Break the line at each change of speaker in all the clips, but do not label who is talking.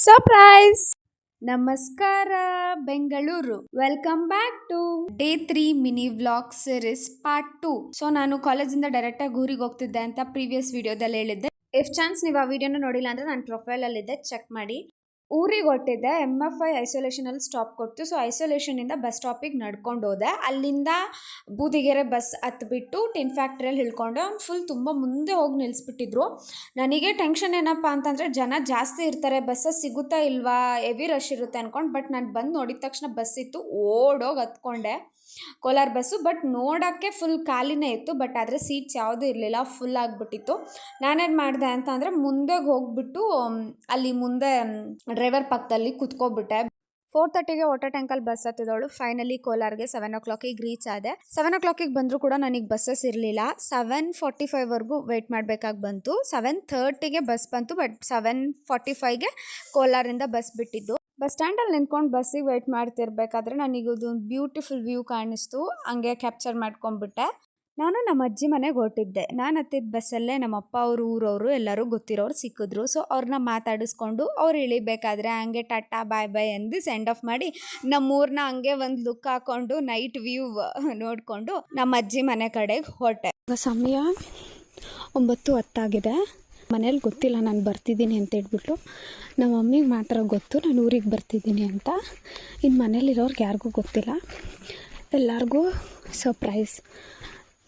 Surprise! ನಮಸ್ಕಾರ Bengaluru. Welcome back to day 3 mini vlog series part 2. So ನಾನು ಕಾಲೇಜಿಂದ ಡೈರೆಕ್ಟಾಗಿ ಊರಿಗೆ ಹೋಗ್ತಿದ್ದೆ ಅಂತ ಪ್ರೀವಿಯಸ್ ವಿಡಿಯೋದಲ್ಲಿ ಹೇಳಿದ್ದೆ. ಇಫ್ ಚಾನ್ಸ್ ನೀವು ಆ ವಿಡಿಯೋನ ನೋಡಿಲ್ಲ ಅಂದರೆ ನನ್ನ ಪ್ರೊಫೈಲಲ್ಲಿದೆ, ಚೆಕ್ ಮಾಡಿ. ಊರಿಗೆ ಹೊಟ್ಟಿದ್ದೆ. MFI ಐಸೋಲೇಷನಲ್ಲಿ ಸ್ಟಾಪ್ ಕೊಡ್ತು. ಸೊ ಐಸೋಲೇಷನಿಂದ ಬಸ್ ಸ್ಟಾಪಿಗೆ ನಡ್ಕೊಂಡು ಹೋದೆ. ಅಲ್ಲಿಂದ ಬೂದಿಗೆರೆ ಬಸ್ ಹತ್ಬಿಟ್ಟು ಟಿನ್ ಫ್ಯಾಕ್ಟ್ರಿಯಲ್ಲಿ ಇಳ್ಕೊಂಡೆ. ಅವ್ನು ಫುಲ್ ತುಂಬ ಮುಂದೆ ಹೋಗಿ ನಿಲ್ಲಿಸ್ಬಿಟ್ಟಿದ್ರು. ನನಗೆ ಟೆನ್ಷನ್ ಏನಪ್ಪ ಅಂತಂದರೆ ಜನ ಜಾಸ್ತಿ ಇರ್ತಾರೆ, ಬಸ್ಸಸ್ ಸಿಗುತ್ತಾ ಇಲ್ವಾ, ಹೆವಿ ರಶ್ ಇರುತ್ತೆ ಅಂದ್ಕೊಂಡು. ಬಟ್ ನಾನು ಬಂದು ನೋಡಿದ ತಕ್ಷಣ ಬಸ್ ಇತ್ತು, ಓಡೋಗಿ ಹತ್ಕೊಂಡೆ ಕೋಲಾರ ಬಸ್ಸು. ಬಟ್ ನೋಡೋಕ್ಕೆ ಫುಲ್ ಖಾಲಿನೇ ಇತ್ತು, ಬಟ್ ಆದರೆ ಸೀಟ್ಸ್ ಯಾವುದೂ ಇರಲಿಲ್ಲ, ಫುಲ್ ಆಗಿಬಿಟ್ಟಿತ್ತು. ನಾನೇನು ಮಾಡಿದೆ ಅಂತ ಅಂದರೆ ಮುಂದೆ ಹೋಗ್ಬಿಟ್ಟು ಅಲ್ಲಿ ಮುಂದೆ ಡ್ರೈವರ್ ಪಕ್ಕದಲ್ಲಿ ಕುತ್ಕೊಬಿಟ್ಟೆ. 4:30ಗೆ ವಾಟರ್ ಟ್ಯಾಂಕಲ್ಲಿ ಬಸ್ ಹತ್ತಿದವಳು ಫೈನಲಿ ಕೋಲಾರ್ಗೆ 7 o'clock ರೀಚ್ ಆದೆ. 7 o'clock ಬಂದರೂ ಕೂಡ ನನಗೆ ಬಸ್ಸಸ್ ಇರಲಿಲ್ಲ. 7:45ವರೆಗೂ ವೆಯ್ಟ್ ಮಾಡಬೇಕಾಗಿ ಬಂತು. 7:30ಗೆ ಬಸ್ ಬಂತು, ಬಟ್ 7:45ಗೆ ಕೋಲಾರಿಂದ ಬಸ್ ಬಿಟ್ಟಿದ್ದು. ಬಸ್ ಸ್ಟ್ಯಾಂಡಲ್ಲಿ ನಿಂತ್ಕೊಂಡು ಬಸ್ಸಿಗೆ ವೆಯ್ಟ್ ಮಾಡ್ತಿರ್ಬೇಕಾದ್ರೆ ನನಗೊಂದು ಬ್ಯೂಟಿಫುಲ್ ವ್ಯೂ ಕಾಣಿಸ್ತು. ಹಂಗೆ ಕ್ಯಾಪ್ಚರ್ ಮಾಡ್ಕೊಂಡ್ಬಿಟ್ಟೆ. ನಾನು ನಮ್ಮ ಅಜ್ಜಿ ಮನೆಗೆ ಹೊರಟಿದ್ದೆ. ನಾನು ಹತ್ತಿದ ಬಸ್ಸಲ್ಲೇ ನಮ್ಮ ಅಪ್ಪ ಅವರು ಊರವರು ಎಲ್ಲರೂ ಗೊತ್ತಿರೋರು ಸಿಕ್ಕಿದ್ರು. ಸೊ ಅವ್ರನ್ನ ಮಾತಾಡಿಸ್ಕೊಂಡು ಅವ್ರು ಇಳಿಬೇಕಾದ್ರೆ ಹಂಗೆ ಟಾಟಾ ಬಾಯ್ ಬಾಯ್ ಅಂದು ಸೆಂಡ್ ಆಫ್ ಮಾಡಿ ನಮ್ಮೂರನ್ನ ಹಂಗೆ ಒಂದು ಲುಕ್ ಹಾಕ್ಕೊಂಡು ನೈಟ್ ವ್ಯೂ ನೋಡಿಕೊಂಡು ನಮ್ಮ ಅಜ್ಜಿ ಮನೆ ಕಡೆಗೆ ಹೊರಟೆ. ಸಮಯ 9:10 ಮನೇಲಿ ಗೊತ್ತಿಲ್ಲ ನಾನು ಬರ್ತಿದ್ದೀನಿ ಅಂತ ಹೇಳ್ಬಿಟ್ಟು. ನಮ್ಮ ಮಮ್ಮಿಗೆ ಮಾತ್ರ ಗೊತ್ತು ನಾನು ಊರಿಗೆ ಬರ್ತಿದ್ದೀನಿ ಅಂತ. ಇನ್ನು ಮನೇಲಿರೋರ್ಗೆ ಯಾರಿಗೂ ಗೊತ್ತಿಲ್ಲ, ಎಲ್ಲರಿಗೂ ಸರ್ಪ್ರೈಸ್.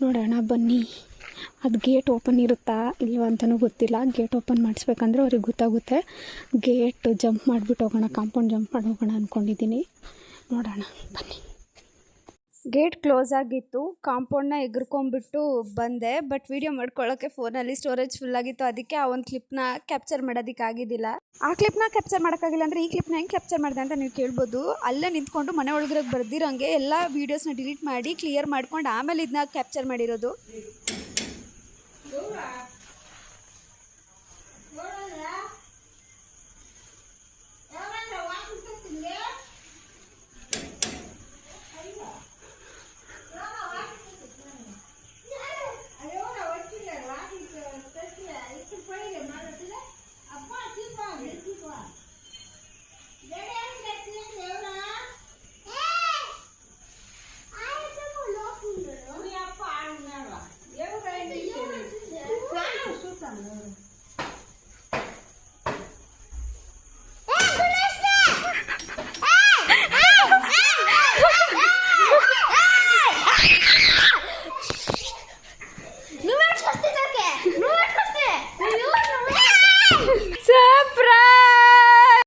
ನೋಡೋಣ ಬನ್ನಿ. ಅದು ಗೇಟ್ ಓಪನ್ ಇರುತ್ತಾ ಇಲ್ವ ಅಂತಲೂ ಗೊತ್ತಿಲ್ಲ. ಗೇಟ್ ಓಪನ್ ಮಾಡಿಸ್ಬೇಕಂದ್ರೆ ಅವ್ರಿಗೆ ಗೊತ್ತಾಗುತ್ತೆ. ಗೇಟ್ ಜಂಪ್ ಮಾಡಿಬಿಟ್ಟು ಹೋಗೋಣ, ಕಾಂಪೌಂಡ್ ಜಂಪ್ ಮಾಡಿ ಹೋಗೋಣ ಅಂದ್ಕೊಂಡಿದ್ದೀನಿ. ನೋಡೋಣ ಬನ್ನಿ. ಗೇಟ್ ಕ್ಲೋಸ್ ಆಗಿತ್ತು, ಕಾಂಪೌಂಡನ್ನ ಎಗ್ರಕೊಂಬಿಟ್ಟು ಬಂದೆ. ಬಟ್ ವಿಡಿಯೋ ಮಾಡ್ಕೊಳ್ಳೋಕ್ಕೆ ಫೋನಲ್ಲಿ ಸ್ಟೋರೇಜ್ ಫುಲ್ ಆಗಿತ್ತು, ಅದಕ್ಕೆ ಆ ಒಂದು ಕ್ಲಿಪ್ನ ಕ್ಯಾಪ್ಚರ್ ಮಾಡೋದಕ್ಕಾಗಿದ್ದಿಲ್ಲ. ಆ ಕ್ಲಿಪ್ನ ಕ್ಯಾಪ್ಚರ್ ಮಾಡೋಕ್ಕಾಗಿಲ್ಲ ಅಂದರೆ ಈ ಕ್ಲಿಪ್ನ ಹೆಂಗೆ ಕ್ಯಾಪ್ಚರ್ ಮಾಡಿದೆ ಅಂತ ನೀವು ಕೇಳ್ಬೋದು. ಅಲ್ಲೇ ನಿಂತ್ಕೊಂಡು ಮನೆ ಒಳಗಡೆ ಬರ್ದಿರೋಂಗೆ ಎಲ್ಲ ವೀಡಿಯೋಸ್ನ ಡಿಲೀಟ್ ಮಾಡಿ ಕ್ಲಿಯರ್ ಮಾಡ್ಕೊಂಡು ಆಮೇಲೆ ಇದನ್ನ ಕ್ಯಾಪ್ಚರ್ ಮಾಡಿರೋದು.